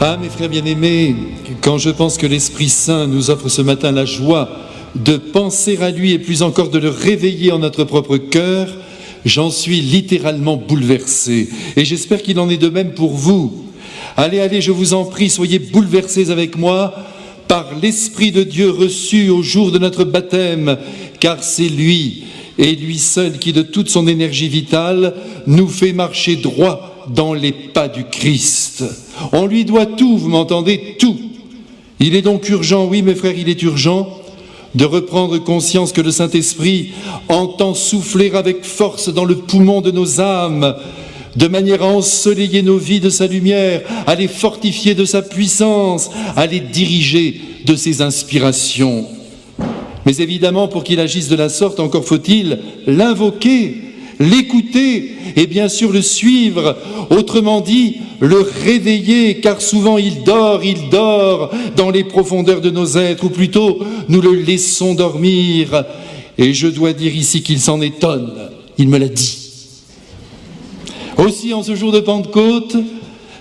Ah, mes frères bien-aimés, quand je pense que l'Esprit Saint nous offre ce matin la joie de penser à lui et plus encore de le réveiller en notre propre cœur, j'en suis littéralement bouleversé. Et j'espère qu'il en est de même pour vous. Allez, je vous en prie, soyez bouleversés avec moi par l'Esprit de Dieu reçu au jour de notre baptême, car c'est lui et lui seul qui, de toute son énergie vitale, nous fait marcher droit dans les pas du Christ. On lui doit tout, vous m'entendez, tout. Il est donc urgent, oui mes frères, il est urgent de reprendre conscience que le Saint-Esprit entend souffler avec force dans le poumon de nos âmes, de manière à ensoleiller nos vies de sa lumière, à les fortifier de sa puissance, à les diriger de ses inspirations. Mais évidemment, pour qu'il agisse de la sorte, encore faut-il l'invoquer, l'écouter et bien sûr le suivre, autrement dit, le réveiller, car souvent il dort dans les profondeurs de nos êtres, ou plutôt nous le laissons dormir. Et je dois dire ici qu'il s'en étonne, il me l'a dit. Aussi, en ce jour de Pentecôte,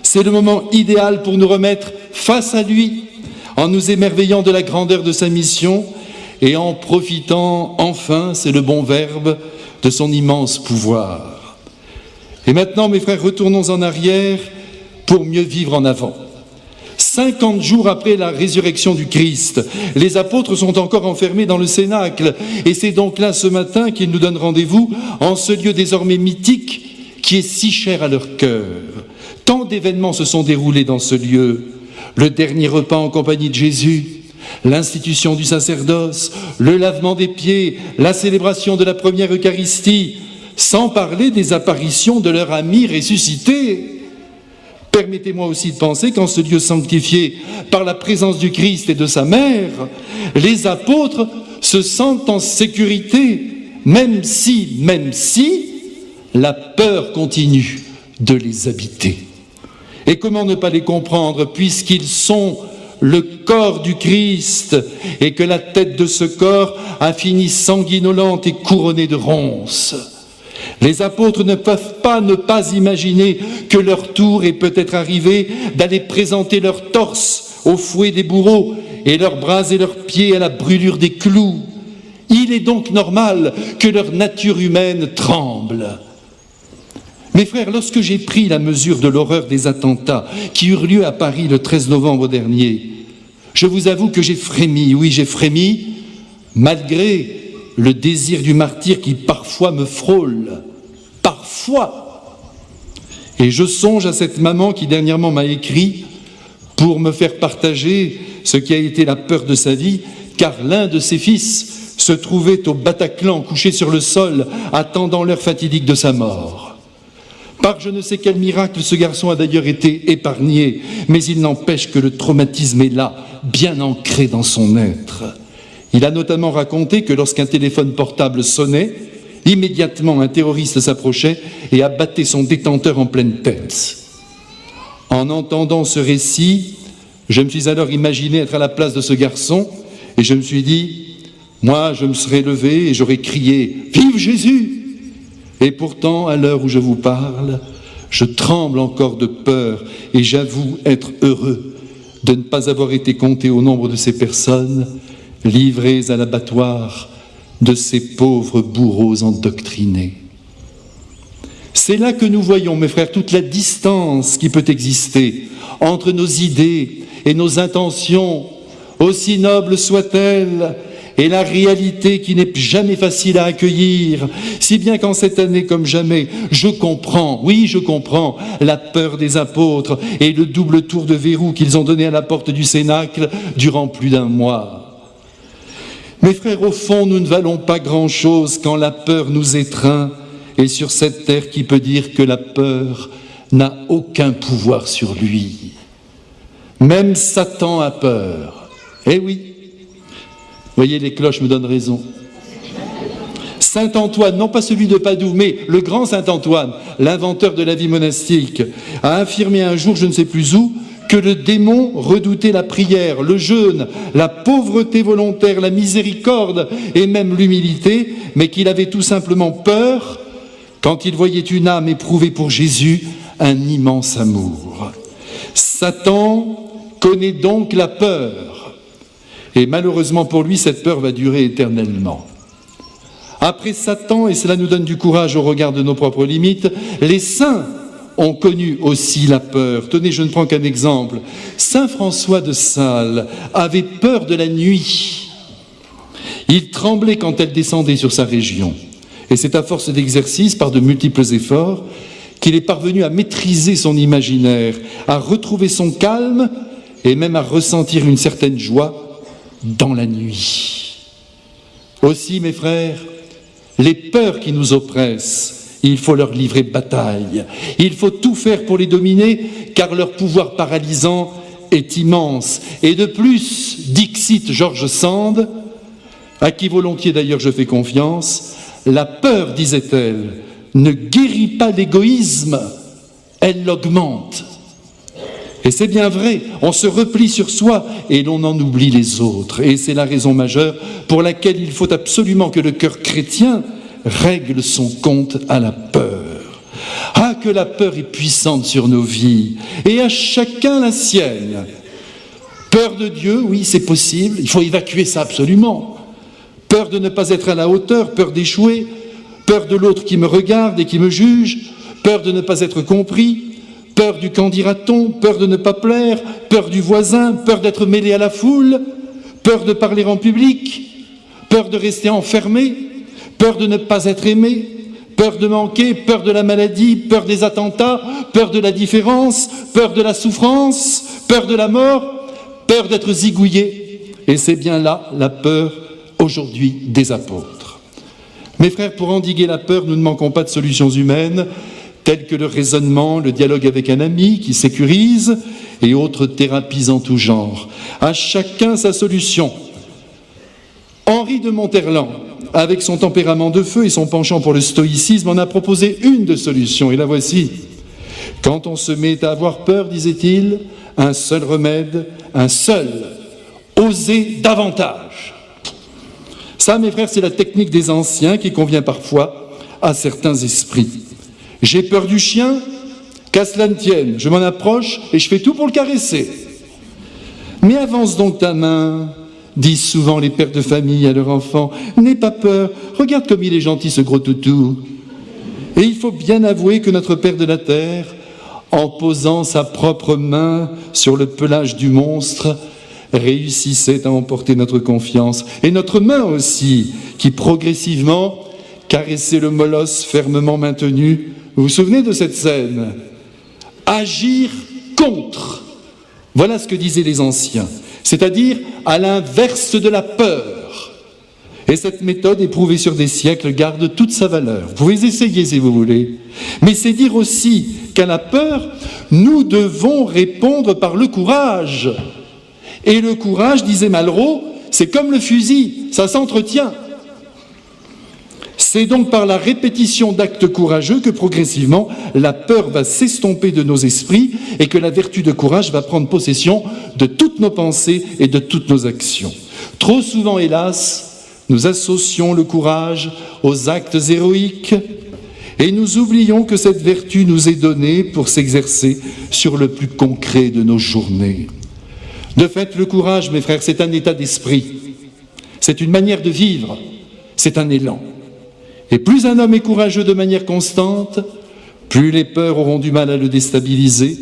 c'est le moment idéal pour nous remettre face à lui, en nous émerveillant de la grandeur de sa mission et en profitant, enfin, c'est le bon verbe, de son immense pouvoir. Et maintenant, mes frères, retournons en arrière pour mieux vivre en avant. 50 jours après la résurrection du Christ, les apôtres sont encore enfermés dans le cénacle. Et c'est donc là, ce matin, qu'ils nous donnent rendez-vous en ce lieu désormais mythique qui est si cher à leur cœur. Tant d'événements se sont déroulés dans ce lieu. Le dernier repas en compagnie de Jésus, l'institution du sacerdoce, le lavement des pieds, la célébration de la première Eucharistie, sans parler des apparitions de leur ami ressuscité. Permettez-moi aussi de penser qu'en ce lieu sanctifié par la présence du Christ et de sa mère, les apôtres se sentent en sécurité, même si la peur continue de les habiter. Et comment ne pas les comprendre, puisqu'ils sont le corps du Christ, et que la tête de ce corps a fini sanguinolente et couronnée de ronces. Les apôtres ne peuvent pas ne pas imaginer que leur tour est peut-être arrivé d'aller présenter leur torse au fouet des bourreaux et leurs bras et leurs pieds à la brûlure des clous. Il est donc normal que leur nature humaine tremble. Mes frères, lorsque j'ai pris la mesure de l'horreur des attentats qui eurent lieu à Paris le 13 novembre dernier, je vous avoue que j'ai frémi, oui j'ai frémi, malgré le désir du martyr qui parfois me frôle, parfois. Et je songe à cette maman qui dernièrement m'a écrit pour me faire partager ce qui a été la peur de sa vie, car l'un de ses fils se trouvait au Bataclan, couché sur le sol, attendant l'heure fatidique de sa mort. Par je ne sais quel miracle, ce garçon a d'ailleurs été épargné, mais il n'empêche que le traumatisme est là, bien ancré dans son être. Il a notamment raconté que lorsqu'un téléphone portable sonnait, immédiatement un terroriste s'approchait et abattait son détenteur en pleine tête. En entendant ce récit, je me suis alors imaginé être à la place de ce garçon et je me suis dit, moi je me serais levé et j'aurais crié « Vive Jésus !» Et pourtant, à l'heure où je vous parle, je tremble encore de peur et j'avoue être heureux de ne pas avoir été compté au nombre de ces personnes livrées à l'abattoir de ces pauvres bourreaux endoctrinés. C'est là que nous voyons, mes frères, toute la distance qui peut exister entre nos idées et nos intentions, aussi nobles soient-elles, et la réalité qui n'est jamais facile à accueillir, si bien qu'en cette année comme jamais, je comprends la peur des apôtres et le double tour de verrou qu'ils ont donné à la porte du Cénacle durant plus d'un mois. Mes frères, au fond, nous ne valons pas grand-chose quand la peur nous étreint, et sur cette terre qui peut dire que la peur n'a aucun pouvoir sur lui. Même Satan a peur. Eh oui. Voyez, les cloches me donnent raison. Saint Antoine, non pas celui de Padoue, mais le grand Saint Antoine, l'inventeur de la vie monastique, a affirmé un jour, je ne sais plus où, que le démon redoutait la prière, le jeûne, la pauvreté volontaire, la miséricorde et même l'humilité, mais qu'il avait tout simplement peur quand il voyait une âme éprouver pour Jésus un immense amour. Satan connaît donc la peur. Et malheureusement pour lui, cette peur va durer éternellement. Après Satan, et cela nous donne du courage au regard de nos propres limites, les saints ont connu aussi la peur. Tenez, je ne prends qu'un exemple. Saint François de Sales avait peur de la nuit. Il tremblait quand elle descendait sur sa région. Et c'est à force d'exercice, par de multiples efforts, qu'il est parvenu à maîtriser son imaginaire, à retrouver son calme et même à ressentir une certaine joie dans la nuit. Aussi, mes frères, les peurs qui nous oppressent, il faut leur livrer bataille. Il faut tout faire pour les dominer, car leur pouvoir paralysant est immense. Et de plus, dixit George Sand, à qui volontiers d'ailleurs je fais confiance, la peur, disait-elle, ne guérit pas l'égoïsme, elle l'augmente. Et c'est bien vrai, on se replie sur soi et l'on en oublie les autres. Et c'est la raison majeure pour laquelle il faut absolument que le cœur chrétien règle son compte à la peur. Ah, que la peur est puissante sur nos vies, et à chacun la sienne. Peur de Dieu, oui, c'est possible, il faut évacuer ça absolument. Peur de ne pas être à la hauteur, peur d'échouer, peur de l'autre qui me regarde et qui me juge, peur de ne pas être compris, peur du qu'en dira-t-on, peur de ne pas plaire, peur du voisin, peur d'être mêlé à la foule, peur de parler en public, peur de rester enfermé, peur de ne pas être aimé, peur de manquer, peur de la maladie, peur des attentats, peur de la différence, peur de la souffrance, peur de la mort, peur d'être zigouillé. Et c'est bien là la peur aujourd'hui des apôtres. Mes frères, pour endiguer la peur, nous ne manquons pas de solutions humaines, telles que le raisonnement, le dialogue avec un ami qui sécurise et autres thérapies en tout genre. À chacun sa solution. Henri de Monterland, avec son tempérament de feu et son penchant pour le stoïcisme, en a proposé une de solutions, et la voici. Quand on se met à avoir peur, disait-il, un seul remède, un seul, oser davantage. Ça, mes frères, c'est la technique des anciens qui convient parfois à certains esprits. J'ai peur du chien, qu'à cela ne tienne, je m'en approche et je fais tout pour le caresser. Mais avance donc ta main, disent souvent les pères de famille à leurs enfants. N'aie pas peur, regarde comme il est gentil ce gros toutou. Et il faut bien avouer que notre Père de la Terre, en posant sa propre main sur le pelage du monstre, réussissait à emporter notre confiance. Et notre main aussi, qui progressivement caressait le molosse fermement maintenu. Vous vous souvenez de cette scène? Agir contre. Voilà ce que disaient les anciens. C'est-à-dire à l'inverse de la peur. Et cette méthode, éprouvée sur des siècles, garde toute sa valeur. Vous pouvez essayer si vous voulez. Mais c'est dire aussi qu'à la peur, nous devons répondre par le courage. Et le courage, disait Malraux, c'est comme le fusil, ça s'entretient. C'est donc par la répétition d'actes courageux que progressivement la peur va s'estomper de nos esprits et que la vertu de courage va prendre possession de toutes nos pensées et de toutes nos actions. Trop souvent, hélas, nous associons le courage aux actes héroïques et nous oublions que cette vertu nous est donnée pour s'exercer sur le plus concret de nos journées. De fait, le courage, mes frères, c'est un état d'esprit, c'est une manière de vivre, c'est un élan. Et plus un homme est courageux de manière constante, plus les peurs auront du mal à le déstabiliser,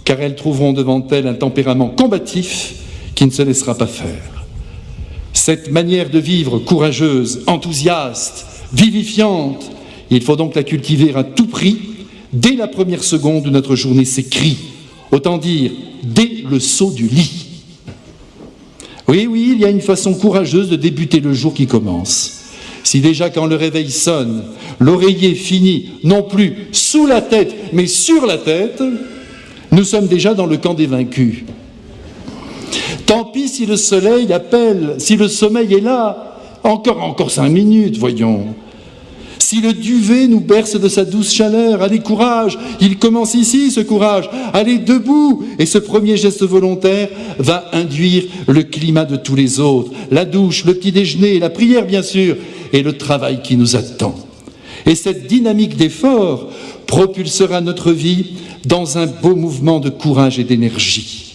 car elles trouveront devant elles un tempérament combatif qui ne se laissera pas faire. Cette manière de vivre courageuse, enthousiaste, vivifiante, il faut donc la cultiver à tout prix, dès la première seconde où notre journée s'écrit, autant dire dès le saut du lit. Oui, il y a une façon courageuse de débuter le jour qui commence. Si déjà quand le réveil sonne, l'oreiller finit non plus sous la tête, mais sur la tête, nous sommes déjà dans le camp des vaincus. Tant pis si le soleil appelle, si le sommeil est là, encore 5 minutes, voyons. Si le duvet nous berce de sa douce chaleur, allez courage, il commence ici ce courage, allez debout. Et ce premier geste volontaire va induire le climat de tous les autres, la douche, le petit déjeuner, la prière bien sûr, et le travail qui nous attend. Et cette dynamique d'effort propulsera notre vie dans un beau mouvement de courage et d'énergie.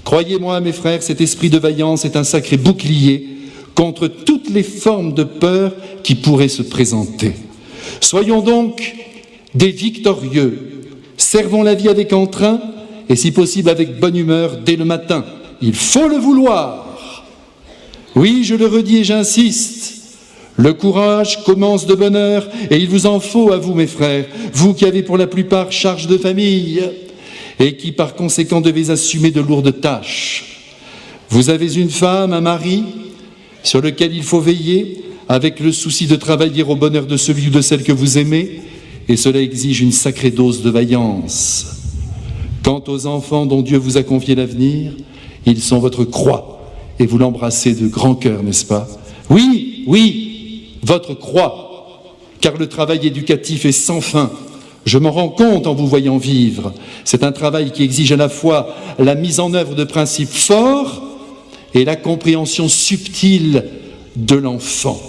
Croyez-moi, mes frères, cet esprit de vaillance est un sacré bouclier contre toutes les formes de peur qui pourraient se présenter. Soyons donc des victorieux, servons la vie avec entrain et si possible avec bonne humeur dès le matin. Il faut le vouloir. Oui, je le redis et j'insiste, le courage commence de bonne heure et il vous en faut à vous, mes frères, vous qui avez pour la plupart charge de famille et qui par conséquent devez assumer de lourdes tâches. Vous avez une femme, un mari, sur lequel il faut veiller avec le souci de travailler au bonheur de celui ou de celle que vous aimez, et cela exige une sacrée dose de vaillance. Quant aux enfants dont Dieu vous a confié l'avenir, ils sont votre croix, et vous l'embrassez de grand cœur, n'est-ce pas? Oui, oui, votre croix, car le travail éducatif est sans fin. Je m'en rends compte en vous voyant vivre. C'est un travail qui exige à la fois la mise en œuvre de principes forts et la compréhension subtile de l'enfant.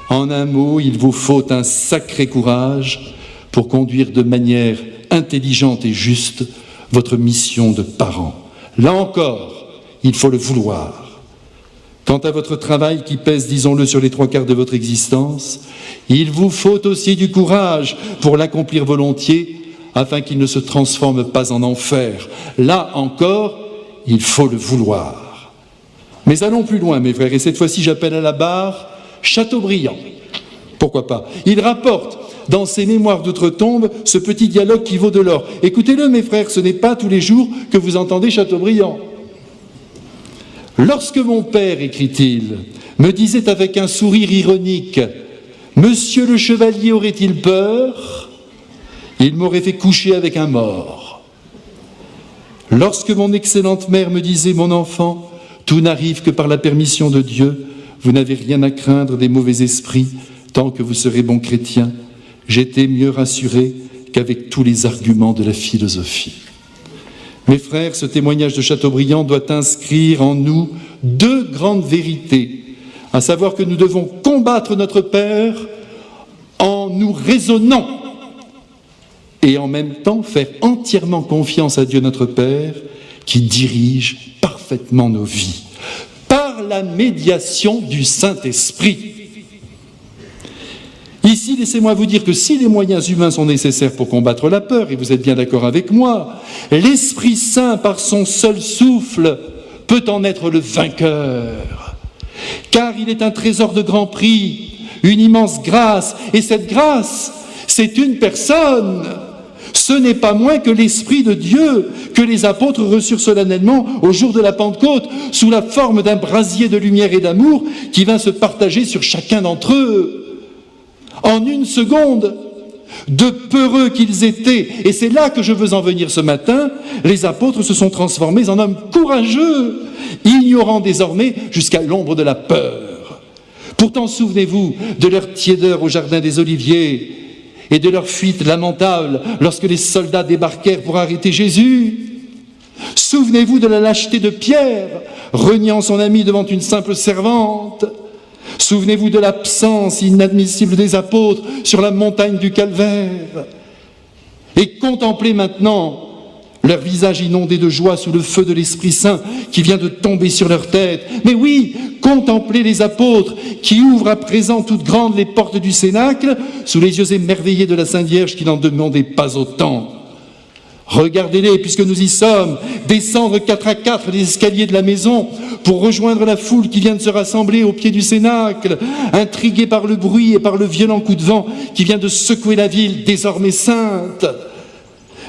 En un mot, il vous faut un sacré courage pour conduire de manière intelligente et juste votre mission de parent. Là encore, il faut le vouloir. Quant à votre travail qui pèse, disons-le, sur les 3/4 de votre existence, il vous faut aussi du courage pour l'accomplir volontiers afin qu'il ne se transforme pas en enfer. Là encore, il faut le vouloir. Mais allons plus loin, mes frères, et cette fois-ci j'appelle à la barre Chateaubriand. Pourquoi pas? Il rapporte dans ses mémoires d'outre-tombe ce petit dialogue qui vaut de l'or. Écoutez-le, mes frères, ce n'est pas tous les jours que vous entendez Chateaubriand. Lorsque mon père, écrit-il, me disait avec un sourire ironique « Monsieur le chevalier aurait-il peur ?» il m'aurait fait coucher avec un mort. Lorsque mon excellente mère me disait « Mon enfant, tout n'arrive que par la permission de Dieu, vous n'avez rien à craindre des mauvais esprits tant que vous serez bon chrétien », j'étais mieux rassuré qu'avec tous les arguments de la philosophie. Mes frères, ce témoignage de Chateaubriand doit inscrire en nous deux grandes vérités, à savoir que nous devons combattre notre Père en nous raisonnant et en même temps faire entièrement confiance à Dieu notre Père qui dirige parfaitement nos vies par la médiation du Saint-Esprit. Ici, laissez-moi vous dire que si les moyens humains sont nécessaires pour combattre la peur, et vous êtes bien d'accord avec moi, l'Esprit Saint, par son seul souffle, peut en être le vainqueur. Car il est un trésor de grand prix, une immense grâce, et cette grâce, c'est une personne. Ce n'est pas moins que l'Esprit de Dieu que les apôtres reçurent solennellement au jour de la Pentecôte, sous la forme d'un brasier de lumière et d'amour qui vint se partager sur chacun d'entre eux. En une seconde, de peureux qu'ils étaient, et c'est là que je veux en venir ce matin, les apôtres se sont transformés en hommes courageux, ignorant désormais jusqu'à l'ombre de la peur. Pourtant, souvenez-vous de leur tiédeur au jardin des Oliviers et de leur fuite lamentable lorsque les soldats débarquèrent pour arrêter Jésus. Souvenez-vous de la lâcheté de Pierre, reniant son ami devant une simple servante. Souvenez-vous de l'absence inadmissible des apôtres sur la montagne du Calvaire. Et contemplez maintenant leur visage inondé de joie sous le feu de l'Esprit Saint qui vient de tomber sur leur tête. Mais oui, contemplez les apôtres qui ouvrent à présent toutes grandes les portes du Cénacle sous les yeux émerveillés de la Sainte Vierge qui n'en demandait pas autant. Regardez-les, puisque nous y sommes, descendre 4 à 4 les escaliers de la maison pour rejoindre la foule qui vient de se rassembler au pied du Cénacle, intriguée par le bruit et par le violent coup de vent qui vient de secouer la ville désormais sainte.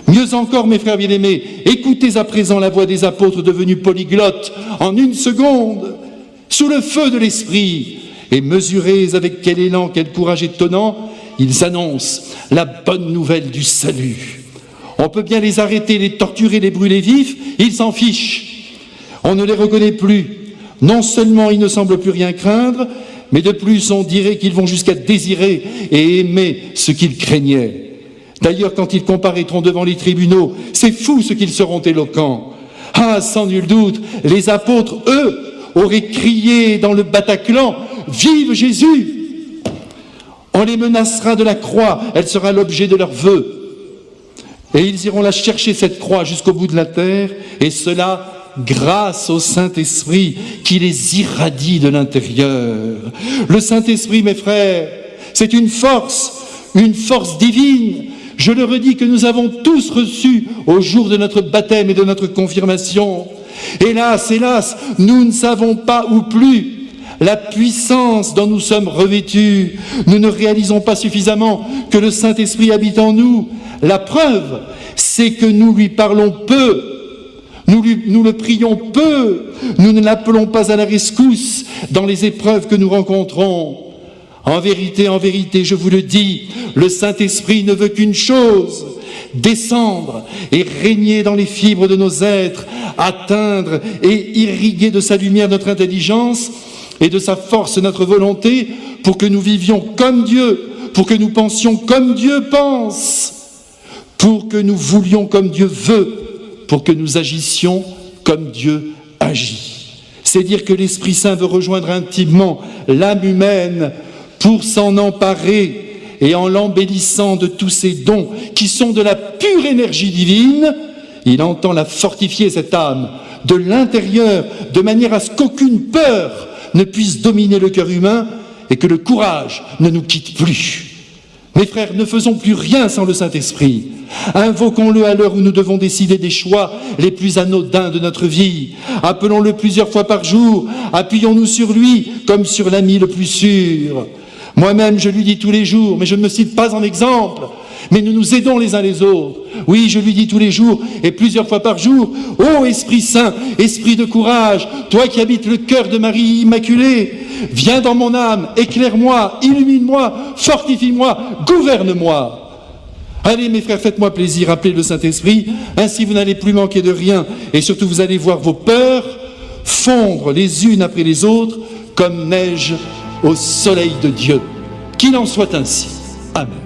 Mieux encore, mes frères bien-aimés, écoutez à présent la voix des apôtres devenus polyglottes en une seconde, sous le feu de l'Esprit, et mesurez avec quel élan, quel courage étonnant, ils annoncent la bonne nouvelle du salut. On peut bien les arrêter, les torturer, les brûler vifs, ils s'en fichent. On ne les reconnaît plus. Non seulement ils ne semblent plus rien craindre, mais de plus on dirait qu'ils vont jusqu'à désirer et aimer ce qu'ils craignaient. D'ailleurs, quand ils comparaîtront devant les tribunaux, c'est fou ce qu'ils seront éloquents. Ah, sans nul doute, les apôtres, eux, auraient crié dans le Bataclan « Vive Jésus !» On les menacera de la croix, elle sera l'objet de leurs vœux. Et ils iront la chercher, cette croix, jusqu'au bout de la terre, et cela grâce au Saint-Esprit qui les irradie de l'intérieur. Le Saint-Esprit, mes frères, c'est une force divine. Je le redis, que nous avons tous reçu au jour de notre baptême et de notre confirmation. Hélas, nous ne savons pas ou plus la puissance dont nous sommes revêtus. Nous ne réalisons pas suffisamment que le Saint-Esprit habite en nous. La preuve, c'est que nous lui parlons peu. Nous le prions peu. Nous ne l'appelons pas à la rescousse dans les épreuves que nous rencontrons. En vérité, je vous le dis, le Saint-Esprit ne veut qu'une chose: descendre et régner dans les fibres de nos êtres, atteindre et irriguer de sa lumière notre intelligence et de sa force notre volonté, pour que nous vivions comme Dieu, pour que nous pensions comme Dieu pense, pour que nous voulions comme Dieu veut, pour que nous agissions comme Dieu agit. C'est dire que l'Esprit Saint veut rejoindre intimement l'âme humaine pour s'en emparer, et en l'embellissant de tous ces dons qui sont de la pure énergie divine, il entend la fortifier, cette âme, de l'intérieur, de manière à ce qu'aucune peur ne puisse dominer le cœur humain et que le courage ne nous quitte plus. Mes frères, ne faisons plus rien sans le Saint-Esprit. Invoquons-le à l'heure où nous devons décider des choix les plus anodins de notre vie. Appelons-le plusieurs fois par jour. Appuyons-nous sur lui comme sur l'ami le plus sûr. Moi-même, je lui dis tous les jours, mais je ne me cite pas en exemple, mais nous nous aidons les uns les autres. Oui, je lui dis tous les jours et plusieurs fois par jour: ô Esprit Saint, Esprit de courage, toi qui habites le cœur de Marie Immaculée, viens dans mon âme, éclaire-moi, illumine-moi, fortifie-moi, gouverne-moi. Allez mes frères, faites-moi plaisir, appelez le Saint-Esprit, ainsi vous n'allez plus manquer de rien, et surtout vous allez voir vos peurs fondre les unes après les autres comme neige au soleil de Dieu. Qu'il en soit ainsi. Amen.